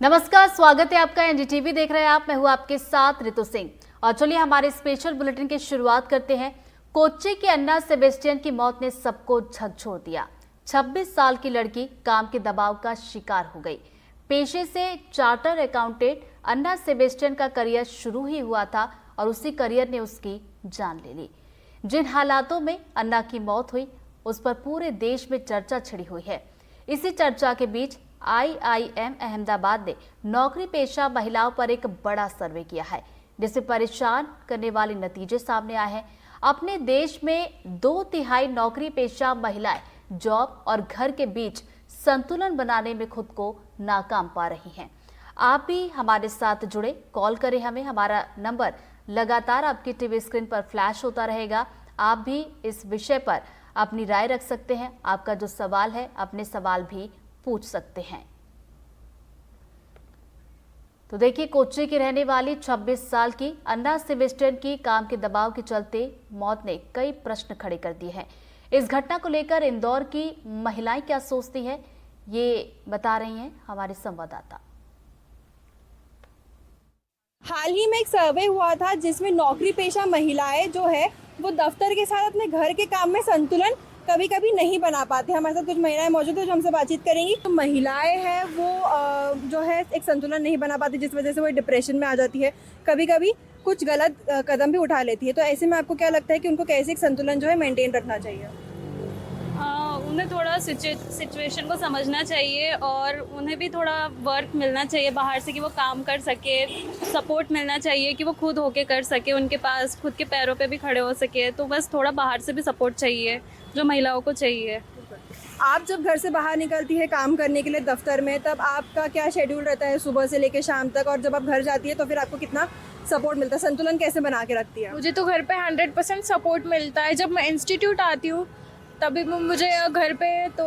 नमस्कार, स्वागत है आपका। एनडीटीवी देख रहे हैं आप। मैं हूं आपके साथ रितु सिंह। और चलिए हमारे स्पेशल बुलेटिन की शुरुआत करते हैं। कोच्चि के अन्ना सेबेस्टियन की मौत ने सबको झकझोर दिया। 26 साल की लड़की काम के दबाव का शिकार हो गई। पेशे से चार्टर अकाउंटेंट अन्ना सेबेस्टियन का करियर शुरू ही हुआ था और उसी करियर ने उसकी जान ले ली। जिन हालातों में अन्ना की मौत हुई उस पर पूरे देश में चर्चा छिड़ी हुई है। इसी चर्चा के बीच IIM अहमदाबाद ने नौकरी पेशा महिलाओं पर एक बड़ा सर्वे किया है, जिससे परेशान करने वाले नतीजे सामने आए हैं। अपने देश में 2/3 नौकरी पेशा महिलाएं जॉब और घर के बीच संतुलन बनाने में खुद को नाकाम पा रही हैं। आप भी हमारे साथ जुड़े, कॉल करें हमें। हमारा नंबर लगातार आपकी टीवी स्क्रीन पर फ्लैश होता रहेगा। आप भी इस विषय पर अपनी राय रख सकते हैं। आपका जो सवाल है, अपने सवाल भी पूछ सकते हैं। तो देखिए, कोच्चि की रहने वाली 26 साल की अन्ना सेबेस्टियन की काम के दबाव के चलते मौत ने कई प्रश्न खड़े कर दिए हैं। इस घटना को लेकर इंदौर की महिलाएं क्या सोचती हैं, ये बता रही हैं हमारे संवाददाता। हाल ही में एक सर्वे हुआ था जिसमें नौकरी पेशा महिलाएं जो है वो दफ्तर के साथ अपने घर के काम में संतुलन कभी कभी नहीं बना पाते। हमारे साथ कुछ महिलाएं मौजूद है जो हमसे बातचीत करेंगी। तो महिलाएं हैं वो जो है एक संतुलन नहीं बना पाती, जिस वजह से वो डिप्रेशन में आ जाती है, कभी कभी कुछ गलत कदम भी उठा लेती है। तो ऐसे में आपको क्या लगता है कि उनको कैसे एक संतुलन जो है मेंटेन रखना चाहिए? उन्हें थोड़ा सिचुएशन को समझना चाहिए और उन्हें भी थोड़ा वर्क मिलना चाहिए बाहर से कि वो काम कर सके, सपोर्ट मिलना चाहिए कि वो खुद होके कर सके, उनके पास खुद के पैरों पे भी खड़े हो सके। तो बस थोड़ा बाहर से भी सपोर्ट चाहिए जो महिलाओं को चाहिए। आप जब घर से बाहर निकलती है काम करने के लिए दफ्तर में, तब आपका क्या शेड्यूल रहता है सुबह से लेकर शाम तक, और जब आप घर जाती है तो फिर आपको कितना सपोर्ट मिलता है, संतुलन कैसे बना के रखती है? मुझे तो घर पे 100% सपोर्ट मिलता है। जब मैं इंस्टीट्यूट आती हूँ तभी मुझे घर पे तो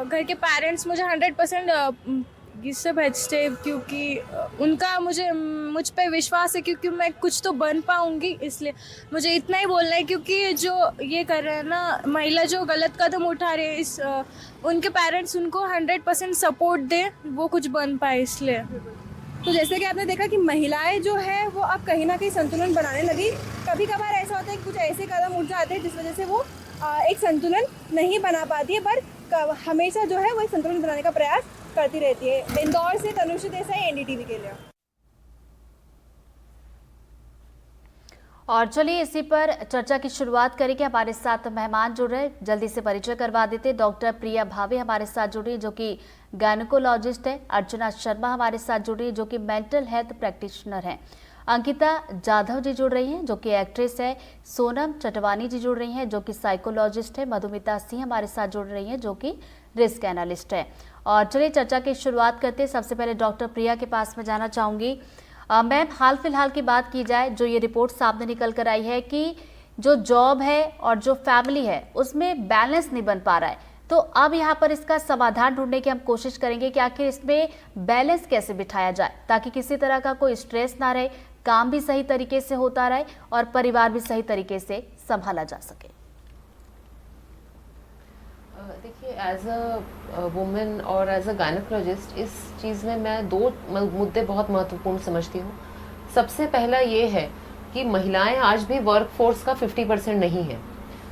घर के पेरेंट्स मुझे 100% इससे भेजते, क्योंकि उनका मुझ पे विश्वास है, क्योंकि मैं कुछ तो बन पाऊंगी। इसलिए मुझे इतना ही बोलना है, क्योंकि जो ये कर रहे हैं ना महिला, जो गलत कदम उठा रहे हैं, उनके पेरेंट्स उनको 100% सपोर्ट दें, वो कुछ बन पाए। इसलिए तो जैसे कि आपने देखा कि महिलाएं जो है वो अब कहीं ना कहीं संतुलन बनाने लगी। कभी कभार ऐसा होता है कि कुछ ऐसे कदम उठ जाते हैं जिस वजह से वो एक संतुलन नहीं बना पाती है, पर हमेशा जो है वो एक संतुलन बनाने का प्रयास करती रहती है। इंदौर से तनुश्री देसाई, एनडीटीवी के लिए। और चलिए इसी पर चर्चा की शुरुआत करेंगे। हमारे साथ मेहमान जुड़ रहे, जल्दी से परिचय करवा देते। डॉक्टर प्रिया भावे हमारे साथ जुड़ी जो कि गायनेकोलॉजिस्ट है। अर्चना शर्मा हमारे साथ जुड़ी जो कि मेंटल हेल्थ प्रैक्टिशनर हैं। अंकिता जाधव जी जुड़ रही हैं जो कि एक्ट्रेस है। सोनम चटवानी जी जुड़ रही हैं जो कि साइकोलॉजिस्ट है। मधुमिता सिंह हमारे साथ जुड़ रही हैं जो कि रिस्क एनालिस्ट है। और चलिए चर्चा की शुरुआत करते हैं। सबसे पहले डॉक्टर प्रिया के पास में जाना चाहूँगी। मैम, हाल फिलहाल की बात की जाए, जो ये रिपोर्ट सामने निकल कर आई है कि जो जॉब है और जो फैमिली है उसमें बैलेंस नहीं बन पा रहा है, तो अब यहाँ पर इसका समाधान ढूंढने की हम कोशिश करेंगे कि आखिर इसमें बैलेंस कैसे बिठाया जाए ताकि किसी तरह का कोई स्ट्रेस ना रहे, काम भी सही तरीके से होता रहे और परिवार भी सही तरीके से संभाला जा सके। देखिए, एज अ वुमेन और एज अ गायनेकोलॉजिस्ट इस चीज़ में मैं 2 मुद्दे बहुत महत्वपूर्ण समझती हूँ। सबसे पहला ये है कि महिलाएं आज भी वर्क फोर्स का 50% नहीं है।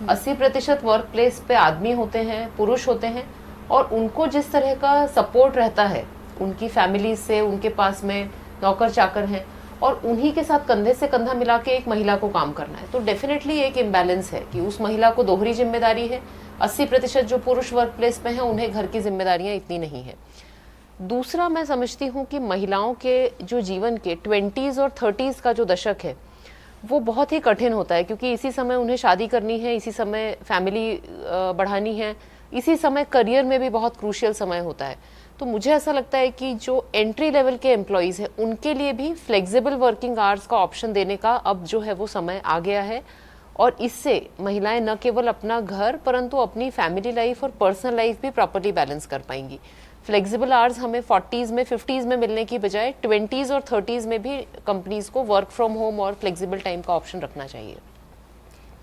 80% वर्क प्लेस पे आदमी होते हैं, पुरुष होते हैं, और उनको जिस तरह का सपोर्ट रहता है उनकी फैमिली से, उनके पास में नौकर चाकर हैं और उन्हीं के साथ कंधे से कंधा मिला के एक महिला को काम करना है, तो डेफिनेटली एक इम्बैलेंस है कि उस महिला को दोहरी जिम्मेदारी है। 80% जो पुरुष वर्क प्लेस पे हैं उन्हें घर की जिम्मेदारियां इतनी नहीं है। दूसरा, मैं समझती हूँ कि महिलाओं के जो जीवन के 20s और 30s का जो दशक है वो बहुत ही कठिन होता है, क्योंकि इसी समय उन्हें शादी करनी है, इसी समय फैमिली बढ़ानी है, इसी समय करियर में भी बहुत क्रूशियल समय होता है। तो मुझे ऐसा लगता है कि जो एंट्री लेवल के एम्प्लॉयज़ हैं उनके लिए भी फ्लेक्सिबल वर्किंग आवर्स का ऑप्शन देने का अब जो है वो समय आ गया है, और इससे महिलाएं न केवल अपना घर परंतु अपनी फैमिली लाइफ और पर्सनल लाइफ भी प्रॉपर्ली बैलेंस कर पाएंगी। फ्लेक्सिबल आवर्स हमें 40s में 50s में मिलने की बजाय 20s और 30s में भी कंपनीज को वर्क फ्रॉम होम और फ्लेक्सिबल टाइम का ऑप्शन रखना चाहिए।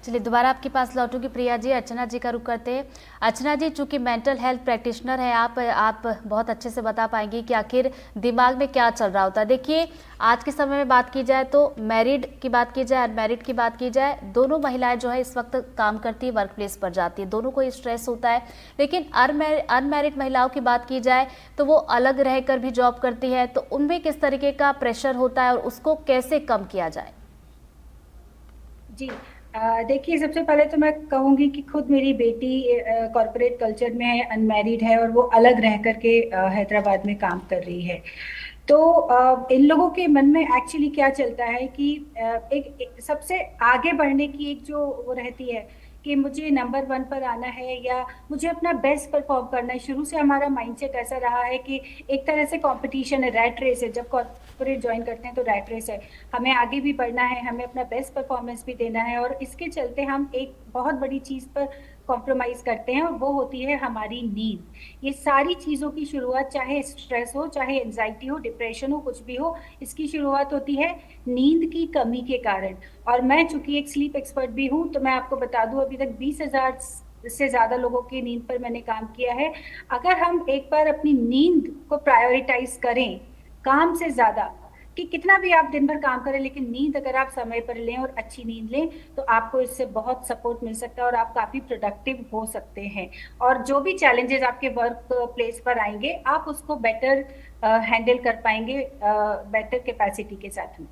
चलिए दोबारा आपके पास लौटूंगी प्रिया जी। अर्चना जी का रुख करते हैं। अर्चना जी, चूंकि मेंटल हेल्थ प्रैक्टिशनर हैं आप बहुत अच्छे से बता पाएंगी कि आखिर दिमाग में क्या चल रहा होता है। देखिए, आज के समय में बात की जाए तो मैरिड की बात की जाए, अनमैरिड की बात की जाए, दोनों महिलाएं जो है इस वक्त काम करती है, वर्क प्लेस पर जाती है, दोनों को स्ट्रेस होता है। लेकिन अनमैरिड महिलाओं की बात की जाए तो वो अलग रहकर भी जॉब करती है, तो उनमें किस तरीके का प्रेशर होता है और उसको कैसे कम किया जाए? जी, देखिए, सबसे पहले तो मैं कहूँगी कि खुद मेरी बेटी कॉरपोरेट कल्चर में है, अनमैरिड है और वो अलग रह करके हैदराबाद में काम कर रही है। तो इन लोगों के मन में एक्चुअली क्या चलता है कि एक सबसे आगे बढ़ने की एक जो वो रहती है कि मुझे नंबर 1 पर आना है या मुझे अपना बेस्ट परफॉर्म करना है। शुरू से हमारा माइंडसेट ऐसा रहा है कि एक तरह से कंपटीशन है, रैट रेस है। जब कॉर्पोरेट ज्वाइन करते हैं तो रैट रेस है, हमें आगे भी बढ़ना है, हमें अपना बेस्ट परफॉर्मेंस भी देना है और इसके चलते हम एक बहुत बड़ी चीज़ पर कॉम्प्रोमाइज़ करते हैं और वो होती है हमारी नींद। ये सारी चीज़ों की शुरुआत, चाहे स्ट्रेस हो, चाहे एंजाइटी हो, डिप्रेशन हो, कुछ भी हो, इसकी शुरुआत होती है नींद की कमी के कारण। और मैं चूंकि एक स्लीप एक्सपर्ट भी हूँ तो मैं आपको बता दूँ, अभी तक 20,000 से ज़्यादा लोगों की नींद पर मैंने काम किया है। अगर हम एक बार अपनी नींद को प्रायोरिटाइज करें काम से ज़्यादा, कि कितना भी आप दिन भर काम करें लेकिन नींद अगर आप समय पर लें और अच्छी नींद लें तो आपको इससे बहुत सपोर्ट मिल सकता है और आप काफ़ी प्रोडक्टिव हो सकते हैं। और जो भी चैलेंजेस आपके वर्क प्लेस पर आएंगे आप उसको बेटर हैंडल कर पाएंगे, बेटर कैपेसिटी के साथ में।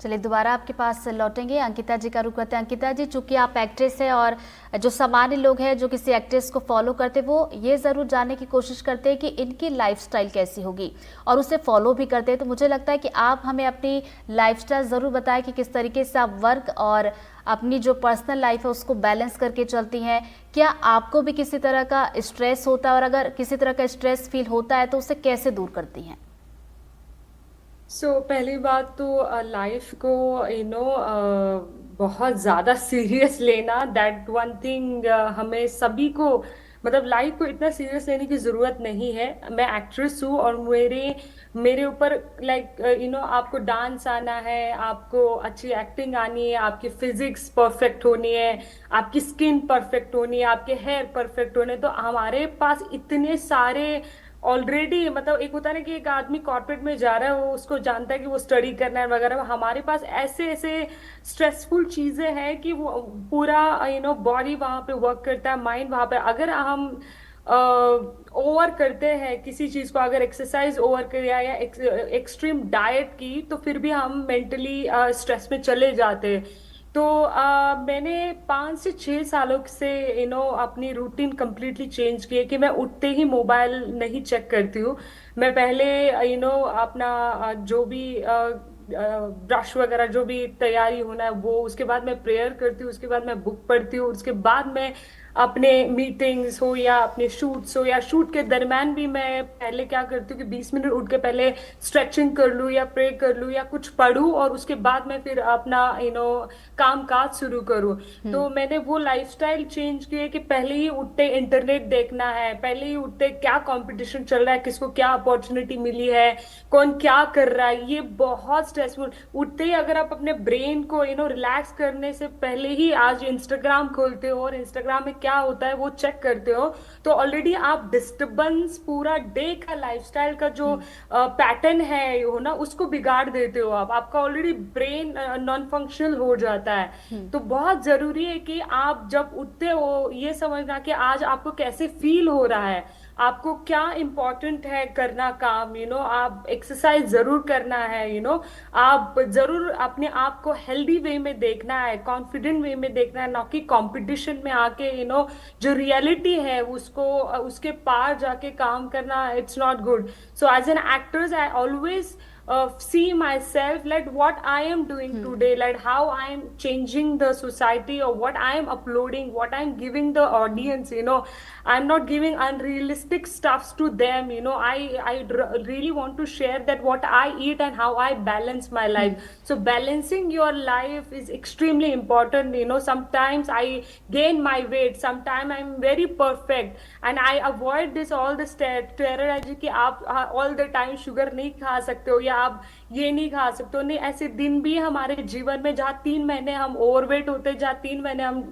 चलिए दोबारा आपके पास लौटेंगे। अंकिता जी का रुख करते हैं। अंकिता जी, चूंकि आप एक्ट्रेस हैं और जो सामान्य लोग हैं जो किसी एक्ट्रेस को फॉलो करते हैं वो ये ज़रूर जानने की कोशिश करते हैं कि इनकी लाइफस्टाइल कैसी होगी और उसे फॉलो भी करते हैं, तो मुझे लगता है कि आप हमें अपनी लाइफस्टाइल ज़रूर बताएं कि किस तरीके से आप वर्क और अपनी जो पर्सनल लाइफ है उसको बैलेंस करके चलती हैं। क्या आपको भी किसी तरह का स्ट्रेस होता है और अगर किसी तरह का स्ट्रेस फील होता है तो उसे कैसे दूर करती हैं? पहली बात तो लाइफ को बहुत ज़्यादा सीरियस लेना, दैट वन थिंग हमें सभी को, मतलब लाइफ को इतना सीरियस लेने की ज़रूरत नहीं है। मैं एक्ट्रेस हूँ और मेरे ऊपर आपको डांस आना है, आपको अच्छी एक्टिंग आनी है, आपकी फिजिक्स परफेक्ट होनी है, आपकी स्किन परफेक्ट होनी है, आपके हेयर परफेक्ट होने, तो हमारे पास इतने सारे ऑलरेडी, मतलब एक होता है ना कि एक आदमी कॉर्पोरेट में जा रहा है, वो उसको जानता है कि वो स्टडी करना है वगैरह, हमारे पास ऐसे ऐसे स्ट्रेसफुल चीज़ें हैं कि वो पूरा बॉडी वहाँ पे वर्क करता है, माइंड वहाँ पे, अगर हम ओवर करते हैं किसी चीज़ को, अगर एक्सरसाइज ओवर किया या एक्सट्रीम डाइट की, तो फिर भी हम मेंटली स्ट्रेस में चले जाते हैं। तो मैंने 5 से 6 सालों से अपनी रूटीन कम्प्लीटली चेंज की है कि मैं उठते ही मोबाइल नहीं चेक करती हूँ। मैं पहले अपना जो भी ब्रश वगैरह जो भी तैयारी होना है वो, उसके बाद मैं प्रेयर करती हूँ, उसके बाद मैं बुक पढ़ती हूँ, उसके बाद मैं अपने मीटिंग्स हो या अपने शूट्स हो या शूट के दरम्यान भी मैं पहले क्या करती हूँ कि 20 मिनट उठ के पहले स्ट्रेचिंग कर लूँ या प्रे कर लूँ या कुछ पढ़ूँ और उसके बाद मैं फिर अपना काम काज शुरू करूँ। तो मैंने वो लाइफस्टाइल चेंज की है कि पहले ही उठते इंटरनेट देखना है, पहले ही उठते क्या कंपटीशन चल रहा है, किसको क्या अपॉर्चुनिटी मिली है, कौन क्या कर रहा है, ये बहुत स्ट्रेसफुल। उठते ही अगर आप अपने ब्रेन को रिलैक्स करने से पहले ही आज इंस्टाग्राम खोलते हो और इंस्टाग्राम में क्या होता है वो चेक करते हो, तो ऑलरेडी आप डिस्टर्बेंस, पूरा डे का लाइफस्टाइल का जो पैटर्न है ना, उसको बिगाड़ देते हो आप। आपका ऑलरेडी ब्रेन नॉन फंक्शनल हो जाता है। तो बहुत जरूरी है कि आप जब उठते हो ये समझना कि आज आपको कैसे फील हो रहा है, आपको क्या इम्पोर्टेंट है करना काम, आप एक्सरसाइज जरूर करना है, आप जरूर अपने आप को हेल्दी वे में देखना है, कॉन्फिडेंट वे में देखना है, ना कि कंपटीशन में आके जो रियलिटी है उसको उसके पार जाके काम करना, it's not good. So as an actors I always see myself, like what I am doing today, like how I am changing the society, or what I am uploading, what I am giving the audience. I'm not giving unrealistic stuffs to them. I really want to share that what I eat and how I balance my life. So balancing your life is extremely important. Sometimes I gain my weight, sometimes I'm very perfect, and I avoid this all the steroids कि आप all the time sugar नहीं खा सकते हो या आप ये नहीं खा सकते हो। नहीं, ऐसे दिन भी हमारे जीवन में जहाँ 3 महीने हम ओवरवेट होते, जहाँ 3 महीने हम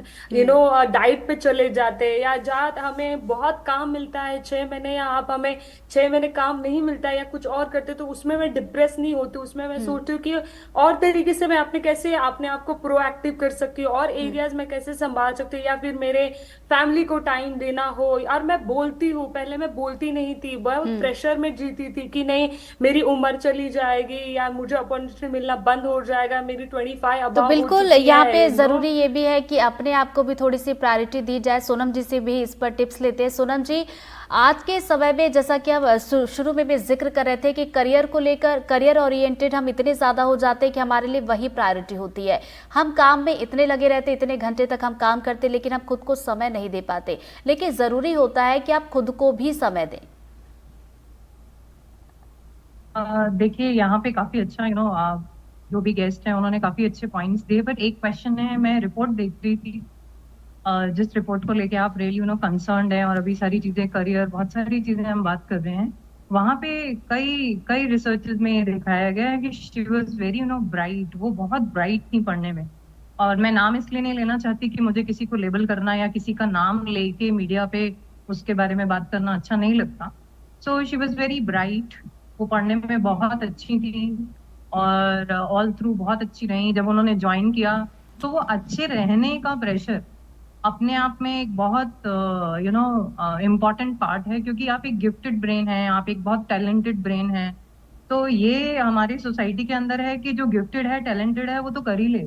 डाइट पे चले जाते हैं, या जहाँ हमें बहुत काम मिलता है 6 महीने, या आप हमें 6 महीने काम नहीं मिलता है या कुछ और करते, तो उसमें मैं डिप्रेस नहीं होती। उसमें मैं सोचती हूँ कि और तरीके से मैं अपने आप को प्रोएक्टिव कर सकती हूँ, और एरियाज में कैसे संभाल सकती हूँ, या फिर मेरे फैमिली को टाइम देना हो। और मैं बोलती हूँ, पहले मैं बोलती नहीं थी, बहुत प्रेशर में जीती थी कि नहीं मेरी उम्र चली जाएगी या मुझे अपॉर्चुनिटी मिलना बंद हो जाएगा, मेरी 25 तो अबव हो बिल्कुल चुकी यहाँ है, पे you know। ज़रूरी ये भी है कि अपने आप को भी थोड़ी सी प्रायोरिटी दी जाए। सोनम जी से भी इस पर टिप्स लेते हैं। सोनम जी, आज के समय में जैसा कि आप शुरू में भी जिक्र कर रहे थे कि करियर को लेकर, करियर ओरिएंटेड हम इतने ज़्यादा हो जाते हैं कि हमारे लिए वही प्रायोरिटी होती है। हम काम में इतने लगे रहते, इतने घंटे तक हम काम करते, लेकिन हम खुद को समय नहीं दे पाते। लेकिन ज़रूरी होता है कि आप खुद को भी समय दें। देखिए, यहाँ पे काफी अच्छा जो भी गेस्ट हैं उन्होंने काफी अच्छे पॉइंट्स दिए, बट एक क्वेश्चन है। मैं रिपोर्ट देख रही थी, जिस रिपोर्ट को लेके आप रियली कंसर्न्ड है, और अभी सारी चीजें, करियर, बहुत सारी चीजें हम बात कर रहे हैं। वहां पे कई कई रिसर्चेस में ये दिखाया गया है कि शी वाज वेरी ब्राइट। वो बहुत ब्राइट थी पढ़ने में। और मैं नाम इसलिए नहीं लेना चाहती कि मुझे किसी को लेबल करना या किसी का नाम लेके मीडिया पे उसके बारे में बात करना अच्छा नहीं लगता। So she was very bright. वो पढ़ने में बहुत अच्छी थी और ऑल थ्रू बहुत अच्छी रही। जब उन्होंने ज्वाइन किया तो वो अच्छे रहने का प्रेशर अपने आप में एक बहुत इम्पॉर्टेंट पार्ट है, क्योंकि आप एक गिफ्टेड ब्रेन है, आप एक बहुत टैलेंटेड ब्रेन है। तो ये हमारी सोसाइटी के अंदर है कि जो गिफ्टेड है, टैलेंटेड है, वो तो कर ही ले,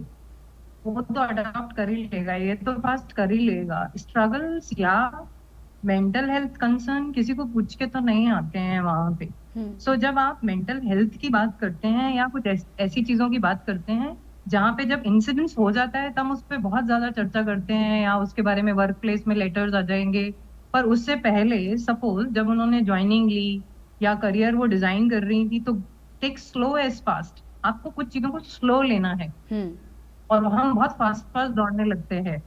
वो तो अडॉप्ट कर ही लेगा, ये तो फास्ट कर ही लेगा। स्ट्रगल्स या मेंटल हेल्थ कंसर्न किसी को पूछ के तो नहीं आते हैं वहां पे। सो जब आप मेंटल हेल्थ की बात करते हैं या कुछ ऐसी चीजों की बात करते हैं जहाँ पे जब इंसिडेंट्स हो जाता है तब उस पर बहुत ज्यादा चर्चा करते हैं, या उसके बारे में वर्क प्लेस में लेटर्स आ जाएंगे। पर उससे पहले सपोज जब उन्होंने ज्वाइनिंग ली या करियर वो डिजाइन कर रही थी, तो टेक स्लो एज फास्ट। आपको कुछ चीजों को स्लो लेना है, और हम बहुत फास्ट फास्ट दौड़ने लगते हैं।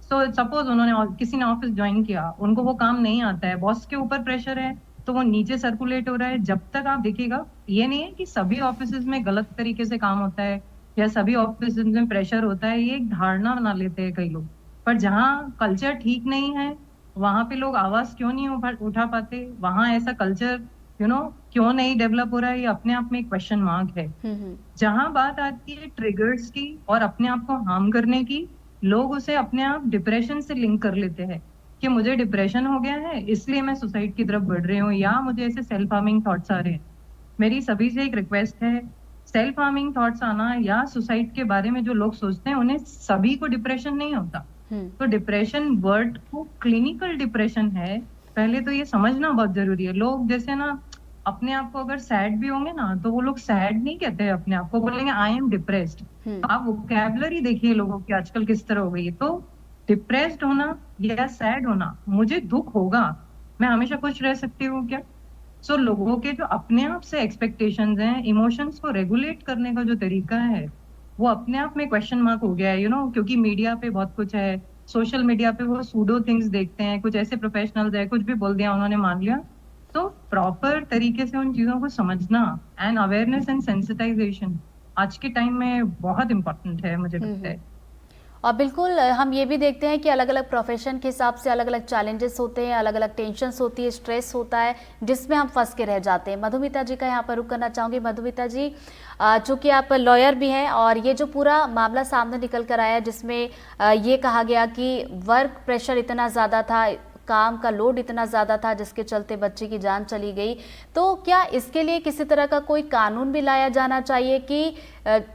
सो सपोज उन्होंने, किसी ने ऑफिस ज्वाइन किया, उनको वो काम नहीं आता है, बॉस के ऊपर प्रेशर है, तो वो नीचे सर्कुलेट हो रहा है। जब तक आप देखिएगा, ये नहीं है कि सभी ऑफिस में गलत तरीके से काम होता है या सभी ऑफिस में प्रेशर होता है, ये एक धारणा बना लेते हैं कई लोग। पर जहाँ कल्चर ठीक नहीं है वहां पे लोग आवाज क्यों नहीं उठा पाते, वहां ऐसा कल्चर क्यों नहीं डेवलप हो रहा है, ये अपने आप में एक क्वेश्चन मार्क है। जहां बात आती है ट्रिगर्स की और अपने आप को हार्म करने की, लोग उसे अपने आप डिप्रेशन से लिंक कर लेते हैं कि मुझे डिप्रेशन हो गया है इसलिए मैं सुसाइड की तरफ बढ़ रही हूँ, या मुझे ऐसे सेल्फ हार्मिंग थॉट्स आ रहे हैं। मेरी सभी से एक रिक्वेस्ट है, सेल्फ हार्मिंग थॉट्स आना या सुसाइड के बारे में जो लोग सोचते हैं उन्हें सभी को डिप्रेशन नहीं होता। तो डिप्रेशन वर्ड को क्लिनिकल डिप्रेशन है, पहले तो ये समझना बहुत जरूरी है। लोग जैसे अपने आप को अगर सैड भी होंगे ना, तो वो लोग सैड नहीं कहते हैं, अपने आप को बोलेंगे आई एम डिप्रेस्ड। आप वोकैबुलरी देखिए लोगों की आजकल किस तरह हो गई है। तो डिप्रेस्ड होना या सैड होना, मुझे दुख होगा, मैं हमेशा खुश रह सकती हूँ क्या? सो लोगों के जो अपने आप से एक्सपेक्टेशंस हैं, इमोशंस को रेगुलेट करने का जो तरीका है, वो अपने आप में क्वेश्चन मार्क हो गया है, क्योंकि मीडिया पे बहुत कुछ है, सोशल मीडिया पे वो सूडो थिंग्स देखते हैं, कुछ ऐसे प्रोफेशनल्स है, कुछ भी बोल दिया उन्होंने मान लिया। तो प्रॉपर तरीके से उन चीजों को समझना एंड अवेयरनेस एंड सेंसिटाइजेशन आज के टाइम में बहुत इंपॉर्टेंट है, मुझे लगता है। और बिल्कुल हम ये भी देखते हैं कि अलग अलग प्रोफेशन के हिसाब से अलग अलग चैलेंजेस होते हैं, अलग अलग टेंशन्स होती है, स्ट्रेस होता है, जिसमें हम फंस के रह जाते हैं। मधुमिता जी का यहाँ पर रुक करना चाहूँगी। मधुमिता जी, चूँकि आप लॉयर भी हैं और ये जो पूरा मामला सामने निकल कर आया जिसमें ये कहा गया कि वर्क प्रेशर इतना ज़्यादा था, काम का लोड इतना ज़्यादा था जिसके चलते बच्चे की जान चली गई, तो क्या इसके लिए किसी तरह का कोई कानून भी लाया जाना चाहिए कि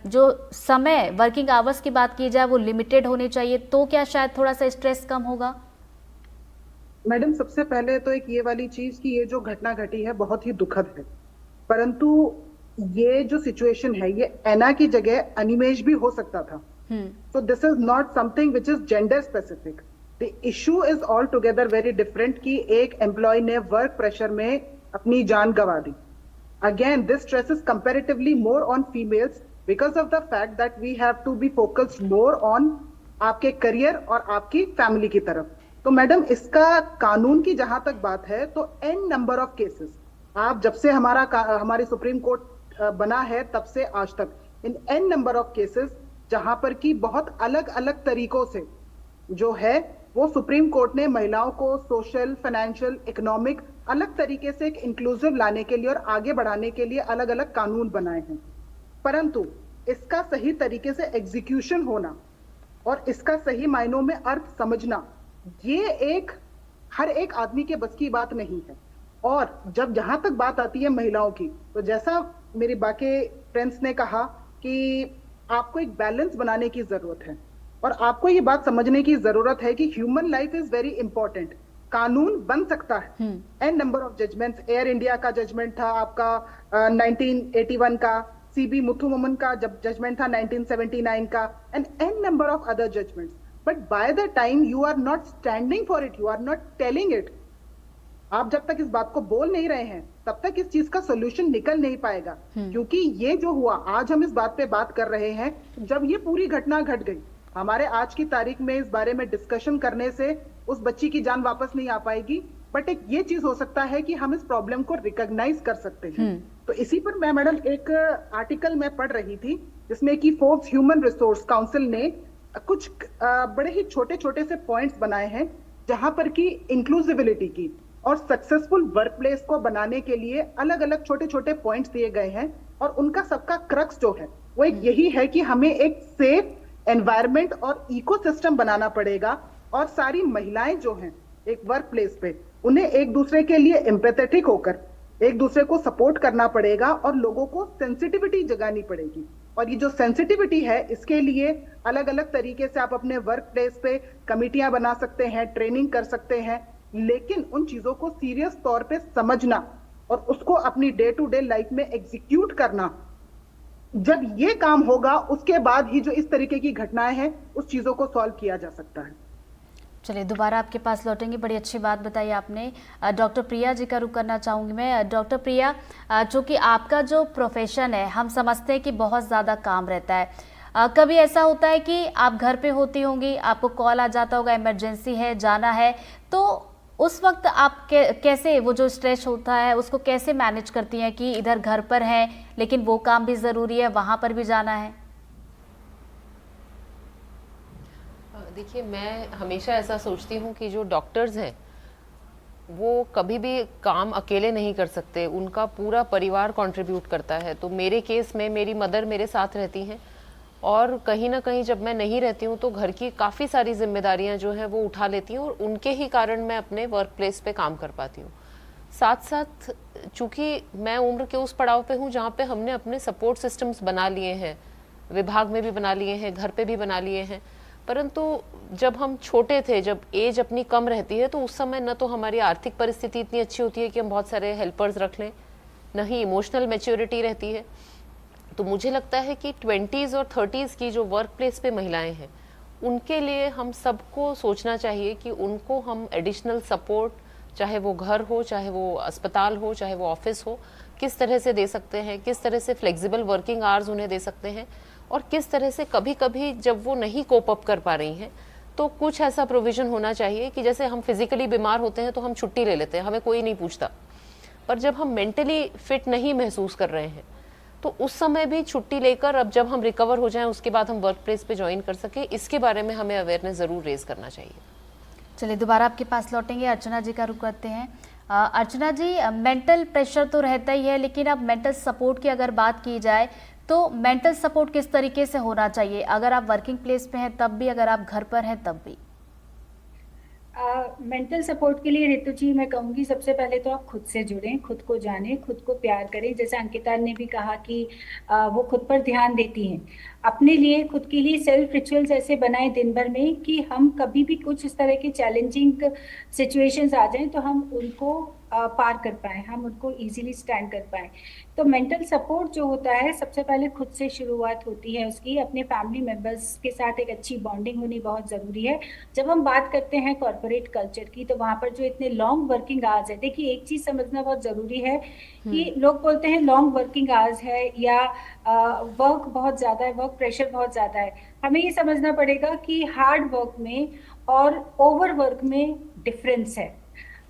जो समय, वर्किंग आवर्स की बात की जाए, वो लिमिटेड होनी चाहिए, तो क्या शायद थोड़ा सा स्ट्रेस कम होगा? मैडम, सबसे पहले तो एक ये वाली चीज कि ये जो घटना घटी है बहुत ही दुखद है, परंतु ये जो सिचुएशन है ये एना की जगह अनिमेश भी हो सकता था। So this is not something which is gender specific. The issue is altogether very different कि एक एम्प्लॉय ने वर्क प्रेशर में अपनी जान गंवा दी। Again, this stress is comparatively more on females because of the fact that we have to be focused more on आपके career और आपकी फैमिली की तरफ। तो मैडम, इसका कानून की जहां तक बात है तो n नंबर ऑफ केसेस, आप जब से हमारी सुप्रीम कोर्ट बना है तब से आज तक इन n नंबर ऑफ केसेस, जहां पर कि बहुत अलग अलग तरीकों से जो है वो सुप्रीम कोर्ट ने महिलाओं को सोशल, फाइनेंशियल, इकोनॉमिक अलग तरीके से एक इंक्लूसिव लाने के लिए और आगे बढ़ाने के लिए अलग अलग कानून बनाए हैं। परंतु इसका सही तरीके से एग्जीक्यूशन होना और इसका सही मायनों में अर्थ समझना, ये हर एक आदमी के बस की बात नहीं है। और जब जहां तक बात आती है महिलाओं की, तो जैसा मेरे बाकी फ्रेंड्स ने कहा कि आपको एक बैलेंस बनाने की जरूरत है और आपको ये बात समझने की जरूरत है कि human life is very important. कानून बन सकता है, an number of judgements, Air India का जजमेंट था आपका 1981 का, सीबी मुथुममन का जब जजमेंट था 1979 का, and an number of other judgements, but by the time you are not standing for it, you are not telling it, आप जब तक इस बात को बोल नहीं रहे हैं तब तक इस चीज का सोल्यूशन निकल नहीं पाएगा। क्योंकि ये जो हुआ, आज हम इस बात पे बात कर रहे हैं, जब ये पूरी घटना घट गई, हमारे आज की तारीख में इस बारे में डिस्कशन करने से उस बच्ची की जान वापस नहीं आ पाएगी, बट एक ये चीज हो सकता है कि हम इस प्रॉब्लम को रिकॉग्नाइज कर सकते हैं। तो इसी पर मैं मैडम एक आर्टिकल में पढ़ रही थी जिसमें कि फोर्ब्स ह्यूमन रिसोर्स काउंसिल ने कुछ बड़े ही छोटे छोटे से पॉइंट्स बनाए हैं जहां पर कि इंक्लूसिविलिटी की और सक्सेसफुल वर्कप्लेस को बनाने के लिए अलग अलग छोटे छोटे पॉइंट्स दिए गए हैं। और उनका सबका क्रक्स जो है वो एक यही है कि हमें एक सेफ एनवायरनमेंट और इकोसिस्टम बनाना पड़ेगा और सारी महिलाएं जो हैं एक वर्क प्लेस पे, उन्हें एक दूसरे के लिए एम्पैथेटिक होकर एक दूसरे को सपोर्ट करना पड़ेगा और लोगों को सेंसिटिविटी जगानी पड़ेगी। और ये जो सेंसिटिविटी है, इसके लिए अलग अलग तरीके से आप अपने वर्क प्लेस पे कमिटियां बना सकते हैं, ट्रेनिंग कर सकते हैं, लेकिन उन चीजों को सीरियस तौर पे समझना और उसको अपनी डे टू डे लाइफ में एग्जीक्यूट करना, जब ये काम होगा उसके बाद ही जो इस तरीके की घटनाएं हैं उस चीजों को सॉल्व किया जा सकता है। चलिए दोबारा आपके पास लौटेंगे, बड़ी अच्छी बात बताई आपने। डॉक्टर प्रिया जी का रुख करना चाहूँगी मैं। डॉक्टर प्रिया, चूँकि आपका जो प्रोफेशन है, हम समझते हैं कि बहुत ज़्यादा काम रहता है, कभी ऐसा होता है कि आप घर पे होती होंगी, आपको कॉल आ जाता होगा, इमरजेंसी है, जाना है, तो उस वक्त आप कैसे वो जो स्ट्रेस होता है उसको कैसे मैनेज करती हैं कि इधर घर पर हैं लेकिन वो काम भी ज़रूरी है, वहाँ पर भी जाना है? देखिए, मैं हमेशा ऐसा सोचती हूँ कि जो डॉक्टर्स हैं वो कभी भी काम अकेले नहीं कर सकते, उनका पूरा परिवार कंट्रीब्यूट करता है। तो मेरे केस में मेरी मदर मेरे साथ रहती हैं और कहीं ना कहीं जब मैं नहीं रहती हूँ तो घर की काफ़ी सारी जिम्मेदारियाँ जो हैं वो उठा लेती हूँ और उनके ही कारण मैं अपने वर्क प्लेस पे काम कर पाती हूँ। साथ साथ चूँकि मैं उम्र के उस पड़ाव पे हूँ जहाँ पे हमने अपने सपोर्ट सिस्टम्स बना लिए हैं, विभाग में भी बना लिए हैं, घर पे भी बना लिए हैं, परंतु जब हम छोटे थे, जब एज अपनी कम रहती है, तो उस समय न तो हमारी आर्थिक परिस्थिति इतनी अच्छी होती है कि हम बहुत सारे हेल्पर्स रख लें, न ही इमोशनल मैच्योरिटी रहती है। तो मुझे लगता है कि 20s और 30s की जो वर्क प्लेस पे महिलाएं हैं, उनके लिए हम सबको सोचना चाहिए कि उनको हम एडिशनल सपोर्ट, चाहे वो घर हो, चाहे वो अस्पताल हो, चाहे वो ऑफिस हो, किस तरह से दे सकते हैं, किस तरह से फ्लेक्सिबल वर्किंग आवर्स उन्हें दे सकते हैं, और किस तरह से कभी कभी जब वो नहीं कोप अप कर पा रही हैं तो कुछ ऐसा प्रोविज़न होना चाहिए कि जैसे हम फिजिकली बीमार होते हैं तो हम छुट्टी ले लेते हैं, हमें कोई नहीं पूछता, पर जब हम मेंटली फिट नहीं महसूस कर रहे हैं तो उस समय भी छुट्टी लेकर अब जब हम रिकवर हो जाएं उसके बाद हम वर्क प्लेस पे ज्वाइन कर सके, इसके बारे में हमें अवेयरनेस ज़रूर रेज करना चाहिए। चलिए दोबारा आपके पास लौटेंगे, अर्चना जी का रुख करते हैं। अर्चना जी, मेंटल प्रेशर तो रहता ही है, लेकिन अब मेंटल सपोर्ट की अगर बात की जाए तो मेंटल सपोर्ट किस तरीके से होना चाहिए, अगर आप वर्किंग प्लेस पे हैं तब भी, अगर आप घर पर हैं तब भी? मेंटल सपोर्ट के लिए रितु जी मैं कहूँगी सबसे पहले तो आप खुद से जुड़ें, खुद को जानें, खुद को प्यार करें। जैसे अंकिता ने भी कहा कि वो खुद पर ध्यान देती हैं, अपने लिए खुद के लिए सेल्फ रिचुअल्स ऐसे बनाएं दिन भर में कि हम कभी भी कुछ इस तरह के चैलेंजिंग सिचुएशंस आ जाएं तो हम उनको पार कर पाएं, हम उनको इजीली स्टैंड कर पाएं। तो मेंटल सपोर्ट जो होता है सबसे पहले खुद से शुरुआत होती है उसकी, अपने फैमिली मेंबर्स के साथ एक अच्छी बॉन्डिंग होनी बहुत ज़रूरी है। जब हम बात करते हैं कॉर्पोरेट कल्चर की तो वहाँ पर जो इतने लॉन्ग वर्किंग आवर्स है, देखिए एक चीज़ समझना बहुत ज़रूरी है कि लोग बोलते हैं लॉन्ग वर्किंग आवर्स है या वर्क बहुत ज़्यादा है, वर्क प्रेशर बहुत ज़्यादा है। हमें ये समझना पड़ेगा कि हार्ड वर्क में और ओवर वर्क में डिफरेंस है।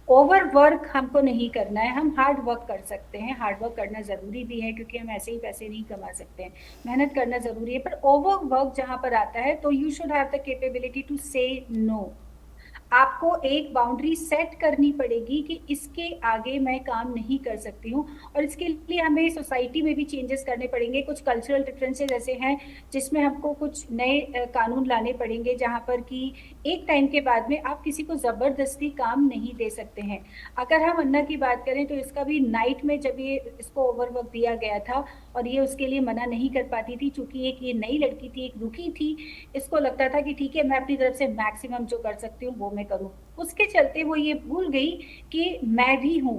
ओवर वर्क हमको नहीं करना है, हम हार्ड वर्क कर सकते हैं, हार्ड वर्क करना ज़रूरी भी है क्योंकि हम ऐसे ही पैसे नहीं कमा सकते हैं, मेहनत करना ज़रूरी है, पर ओवर वर्क जहाँ पर आता है तो you should have the capability to say no. आपको एक बाउंड्री सेट करनी पड़ेगी कि इसके आगे मैं काम नहीं कर सकती हूँ, और इसके लिए हमें सोसाइटी में भी चेंजेस करने पड़ेंगे। कुछ कल्चरल डिफरेंसेस ऐसे हैं जिसमें हमको कुछ नए कानून लाने पड़ेंगे, जहाँ पर कि एक टाइम के बाद में आप किसी को ज़बरदस्ती काम नहीं दे सकते हैं। अगर हम अन्ना की बात करें तो इसका भी नाइट में जब ये इसको ओवरवर्क दिया गया था और ये उसके लिए मना नहीं कर पाती थी, चूंकि एक ये नई लड़की थी, एक रुकी थी, इसको लगता था कि ठीक है मैं अपनी तरफ से मैक्सिमम जो कर सकती हूँ वो मैं करूँ। उसके चलते वो ये भूल गई कि मैं भी हूँ,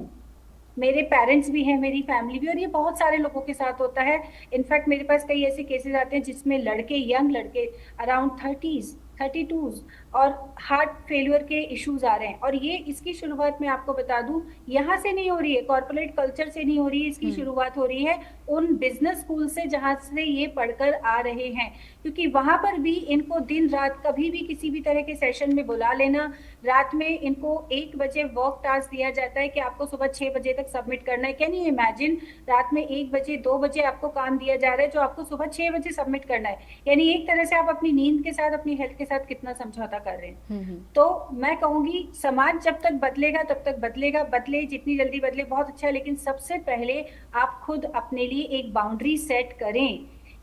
मेरे पेरेंट्स भी हैं, मेरी फैमिली भी, और ये बहुत सारे लोगों के साथ होता है। इनफैक्ट मेरे पास कई ऐसे केसेस आते हैं जिसमें लड़के, यंग लड़के अराउंड 30s 32s और हार्ट फेलियर के इश्यूज आ रहे हैं। और ये इसकी शुरुआत मैं आपको बता दूं यहाँ से नहीं हो रही है, कॉर्पोरेट कल्चर से नहीं हो रही है, इसकी शुरुआत हो रही है उन बिजनेस स्कूल से जहाँ से ये पढ़कर आ रहे हैं, क्योंकि वहां पर भी इनको दिन रात कभी भी किसी भी तरह के सेशन में बुला लेना, रात में इनको 1 बजे वर्क टास्क दिया जाता है कि आपको सुबह 6 बजे तक सबमिट करना है। कैन यू इमेजिन, रात में 1 बजे 2 बजे आपको काम दिया जा रहा है जो आपको सुबह 6 बजे सबमिट करना है। यानी एक तरह से आप अपनी नींद के साथ, अपनी हेल्थ के साथ कितना समझौता कर रहे हैं। तो मैं कहूंगी समाज जब तक बदलेगा तब तक बदलेगा, बदले जितनी जल्दी बदले बहुत अच्छा है, लेकिन सबसे पहले आप खुद अपने लिए एक बाउंड्री सेट करें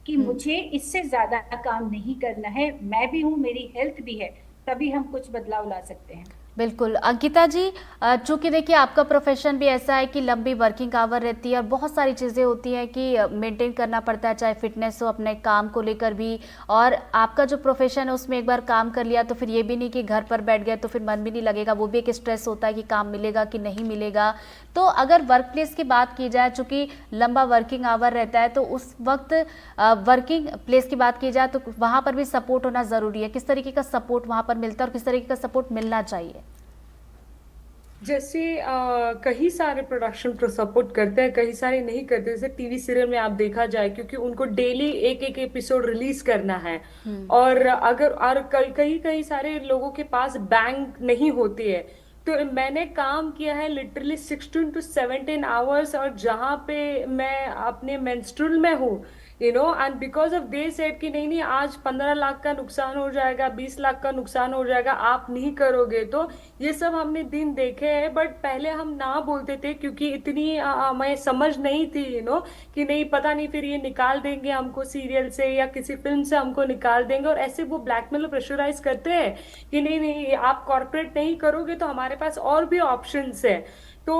कि मुझे इससे ज्यादा काम नहीं करना है, मैं भी हूँ, मेरी हेल्थ भी है, तभी हम कुछ बदलाव ला सकते हैं। बिल्कुल अंकिता जी, चूंकि देखिए आपका प्रोफेशन भी ऐसा है कि लंबी वर्किंग आवर रहती है और बहुत सारी चीज़ें होती हैं कि मेंटेन करना पड़ता है, चाहे फिटनेस हो, अपने काम को लेकर भी, और आपका जो प्रोफेशन है उसमें एक बार काम कर लिया तो फिर ये भी नहीं कि घर पर बैठ गए तो फिर मन भी नहीं लगेगा, वो भी एक स्ट्रेस होता है कि काम मिलेगा कि नहीं मिलेगा। तो अगर वर्क प्लेस की बात की जाए, चूँकि लंबा वर्किंग आवर रहता है, तो उस वक्त वर्किंग प्लेस की बात की जाए तो वहाँ पर भी सपोर्ट होना ज़रूरी है। किस तरीके का सपोर्ट वहाँ पर मिलता है और किस तरीके का सपोर्ट मिलना चाहिए? जैसे कई सारे प्रोडक्शन सपोर्ट करते हैं, कई सारे नहीं करते। जैसे टीवी सीरियल में आप देखा जाए, क्योंकि उनको डेली एक एक एपिसोड रिलीज करना है, और अगर और कई कई सारे लोगों के पास बैंक नहीं होती है, तो मैंने काम किया है लिटरली 16 to 17 आवर्स, और जहाँ पे मैं अपने मेंस्ट्रुअल में हूँ, and because of they said कि नहीं आज 15 लाख का नुकसान हो जाएगा, 20 लाख का नुकसान हो जाएगा, आप नहीं करोगे। तो ये सब हमने दिन देखे हैं, बट पहले हम ना बोलते थे क्योंकि इतनी हमें समझ नहीं थी, कि नहीं पता नहीं फिर ये निकाल देंगे हमको सीरियल से या किसी फिल्म से हमको निकाल देंगे, और ऐसे वो ब्लैकमेल प्रेशराइज करते हैं कि नहीं आप कॉर्पोरेट नहीं करोगे तो हमारे पास और भी ऑप्शंस है। तो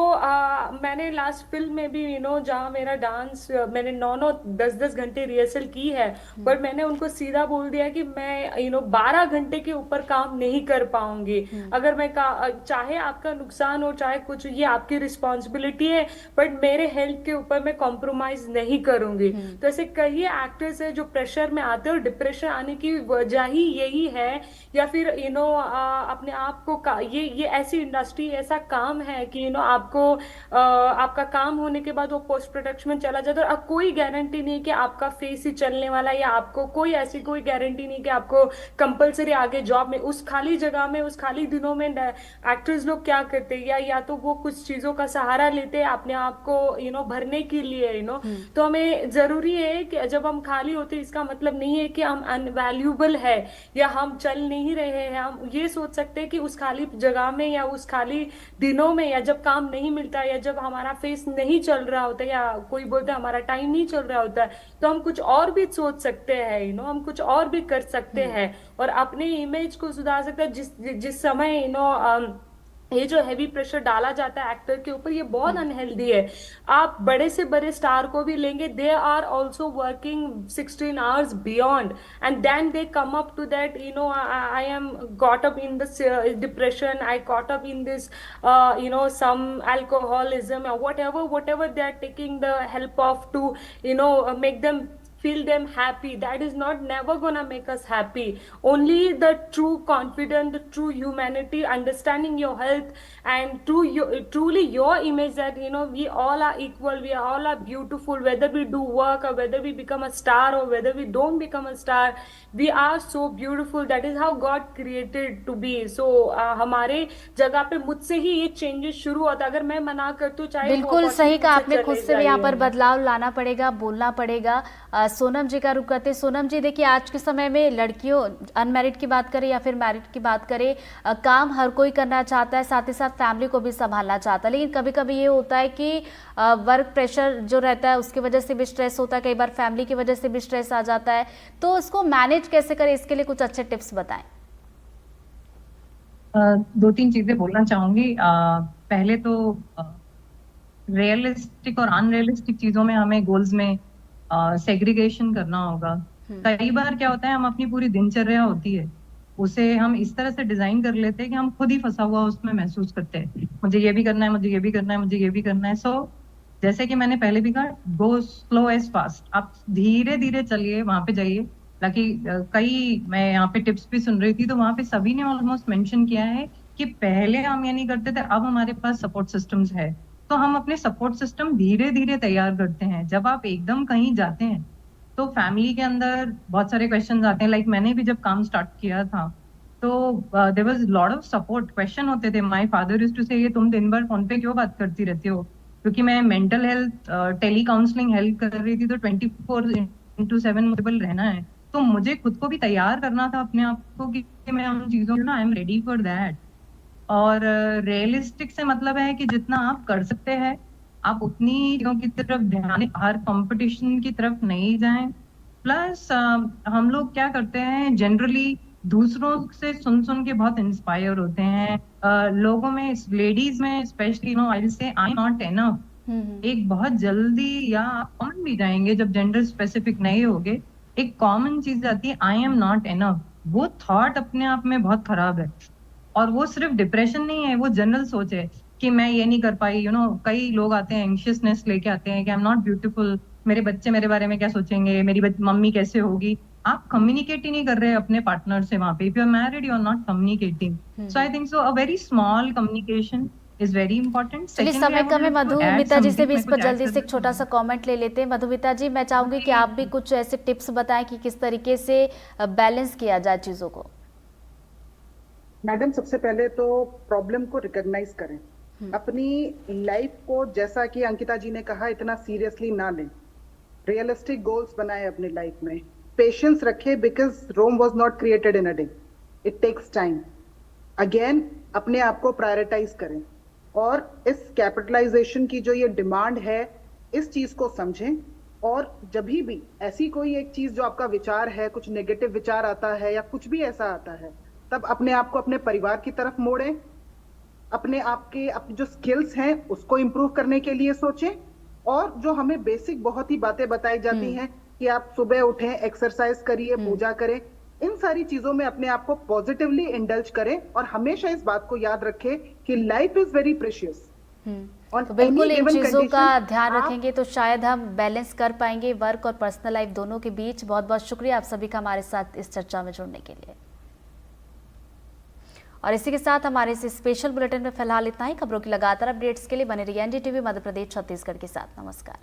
मैंने लास्ट फिल्म में भी जहाँ मेरा डांस, मैंने 9-10 घंटे रिहर्सल की है, पर मैंने उनको सीधा बोल दिया कि मैं 12 घंटे के ऊपर काम नहीं कर पाऊंगी। अगर मैं चाहे आपका नुकसान हो, चाहे कुछ, ये आपकी रिस्पॉन्सिबिलिटी है, बट मेरे हेल्थ के ऊपर मैं कॉम्प्रोमाइज नहीं करूंगी। तो ऐसे कई एक्टर्स है जो प्रेशर में आते हैं, और डिप्रेशन आने की वजह ही यही है, या फिर अपने आप को ये ऐसी इंडस्ट्री, ऐसा काम है कि आपको आपका काम होने के बाद वो पोस्ट प्रोडक्शन में चला जाता है, और कोई गारंटी नहीं कि आपका फेस ही चलने वाला है, या आपको कोई गारंटी नहीं कि आपको कंपलसरी आगे जॉब में, उस खाली जगह में, उस खाली दिनों में एक्टर्स लोग क्या करते हैं, या तो वो कुछ चीजों का सहारा लेते हैं अपने आप को भरने के लिए। तो हमें जरूरी है कि जब हम खाली होते हैं, इसका मतलब नहीं है कि हम अनवैल्यूएबल है या हम चल नहीं रहे हैं। हम ये सोच सकते हैं कि उस खाली जगह में, या उस खाली दिनों में, या जब काम नहीं मिलता, या जब हमारा फेस नहीं चल रहा होता, या कोई बोलता है हमारा टाइम नहीं चल रहा होता, तो हम कुछ और भी सोच सकते हैं, हम कुछ और भी कर सकते हैं, और अपने इमेज को सुधार सकते हैं। जिस समय ये जो हैवी प्रेशर डाला जाता है एक्टर के ऊपर, ये बहुत अनहेल्दी है। आप बड़े से बड़े स्टार को भी लेंगे, they are also working 16 hours beyond, and then they come up to that, I am got up in this depression, I got up in this some alcoholism, or whatever they are taking the help of to make them feel them happy. That is not never gonna make us happy. Only the true confidence, the true humanity, understanding your health, and truly your image that we all are equal, we all are beautiful, whether we do work or whether we become a star or whether we don't become a star. We are so beautiful. That is how God created to be. So हमारे जगह पे मुझसे ही ये changes शुरू होता. अगर मैं मना करती हूँ, चाहे बिल्कुल सही कहा आपने, खुद से भी यहाँ पर बदलाव लाना पड़ेगा, बोलना पड़ेगा। सोनम जी का रुख करते। सोनम जी, देखिए आज के समय में लड़कियों, अनमैरिड की बात करें या फिर मैरिड की बात करें, काम हर कोई करना चाहता है, साथ ही साथ फैमिली को भी संभालना चाहता है, लेकिन कभी कभी ये होता है कि वर्क प्रेशर जो रहता है उसकी वजह से भी स्ट्रेस होता है, कई बार फैमिली की वजह से भी स्ट्रेस आ जाता है, तो इसको मैनेज कैसे करें, इसके लिए कुछ अच्छे टिप्स बताएं। 2-3 चीजें बोलना चाहूंगी। पहले तो रियलिस्टिक और अनरियलिस्टिक चीजों में हमें गोल्स में सेग्रीगेशन करना होगा। कई बार क्या होता है, हम अपनी पूरी दिनचर्या होती है उसे हम इस तरह से डिजाइन कर लेते हैं कि हम खुद ही फंसा हुआ उसमें महसूस करते हैं, मुझे ये भी करना है, मुझे ये भी करना है, मुझे ये भी करना है। सो जैसे कि मैंने पहले भी कहा, गो स्लो एज फास्ट, आप धीरे धीरे चलिए, वहां पे जाइए। ताकि मैं यहाँ पे टिप्स भी सुन रही थी तो वहां पे सभी ने ऑलमोस्ट मेंशन किया है कि पहले हम ये नहीं करते थे, अब हमारे पास सपोर्ट सिस्टम्स है, तो हम अपने सपोर्ट सिस्टम धीरे धीरे तैयार करते हैं। जब आप एकदम कहीं जाते हैं तो फैमिली के अंदर बहुत सारे क्वेश्चन आते हैं। लाइक मैंने भी जब काम स्टार्ट किया था तो there was lot of support. Question होते थे, माय फादर यूज्ड टू से, ये तुम दिन भर फोन पे क्यों बात करती रहती हो, क्योंकि मैं mental health tele counselling help कर रही थी, तो 24/7 मुझे रहना है, तो मुझे खुद को भी तैयार करना था अपने आप को कि मैं उन चीजों I am ready for that. और रियलिस्टिक से मतलब है कि जितना आप कर सकते हैं आप उतनी चीजों की तरफ ध्यान, हर कंपटीशन की तरफ नहीं जाएं। प्लस हम लोग क्या करते हैं, जनरली दूसरों से सुन के बहुत इंस्पायर होते हैं। लोगों में, लेडीज में specially, I will say I am not enough, एक बहुत जल्दी, या आप कॉमन भी जाएंगे जब जेंडर स्पेसिफिक नहीं होगे, एक कॉमन चीज आती है आई एम नॉट एनफ। वो थॉट अपने आप में बहुत खराब है, और वो सिर्फ डिप्रेशन नहीं है, वो जनरल सोच है कि मैं ये नहीं कर पाई। कई लोग आते हैं एंशियसनेस लेके आते हैं कि आई एम नॉट ब्यूटीफुल, मेरे बच्चे मेरे बारे में क्या सोचेंगे, मेरी मम्मी कैसे होगी। आप कम्युनिकेट ही नहीं कर रहे अपने पार्टनर से वहां पे। If you are married, you are not communicating. So I think so a very small communication is very important. चलिए, समय कम है, मधुमिता जी से भी इस पर जल्दी से एक छोटा सा कमेंट ले लेते हैं। मधुमिता जी, मैं चाहूंगी कि आप भी कुछ ऐसे टिप्स बताएं कि किस तरीके से बैलेंस किया जाए चीजों को। मैडम, सबसे पहले तो प्रॉब्लम को रिकॉग्नाइज करें, अपनी लाइफ को, जैसा कि अंकिता जी ने कहा, इतना सीरियसली ना लें, रियलिस्टिक गोल्स बनाएं अपनी लाइफ में, पेशेंस रखें, because Rome was not created in a day, it takes time. Again अपने आप को प्रायोरिटाइज करें, और इस कैपिटलाइजेशन की जो ये डिमांड है, इस चीज को समझें। और जब भी ऐसी कोई एक चीज जो आपका विचार है, कुछ नेगेटिव विचार आता है या कुछ भी ऐसा आता है, तब अपने आप को अपने परिवार की तरफ मोड़ें, अपने जो स्किल्स हैं उसको इंप्रूव करने के लिए सोचें, और जो हमें बेसिक बहुत ही बातें बताई जाती हैं कि आप सुबह उठें, एक्सरसाइज करिए, पूजा करें, इन सारी चीजों में अपने आप को पॉजिटिवली इंडल्ज करें, और हमेशा इस बात को याद रखें कि लाइफ इज वेरी प्रेशियस। तो बिल्कुल इन चीजों का ध्यान रखेंगे तो शायद हम बैलेंस कर पाएंगे वर्क और पर्सनल लाइफ दोनों के बीच। बहुत बहुत शुक्रिया आप सभी का हमारे साथ इस चर्चा में जुड़ने के लिए। और इसी के साथ हमारे इस स्पेशल बुलेटिन में फिलहाल इतना ही। खबरों की लगातार अपडेट्स के लिए बने रहिए एनडीटीवी मध्य प्रदेश छत्तीसगढ़ के साथ। नमस्कार।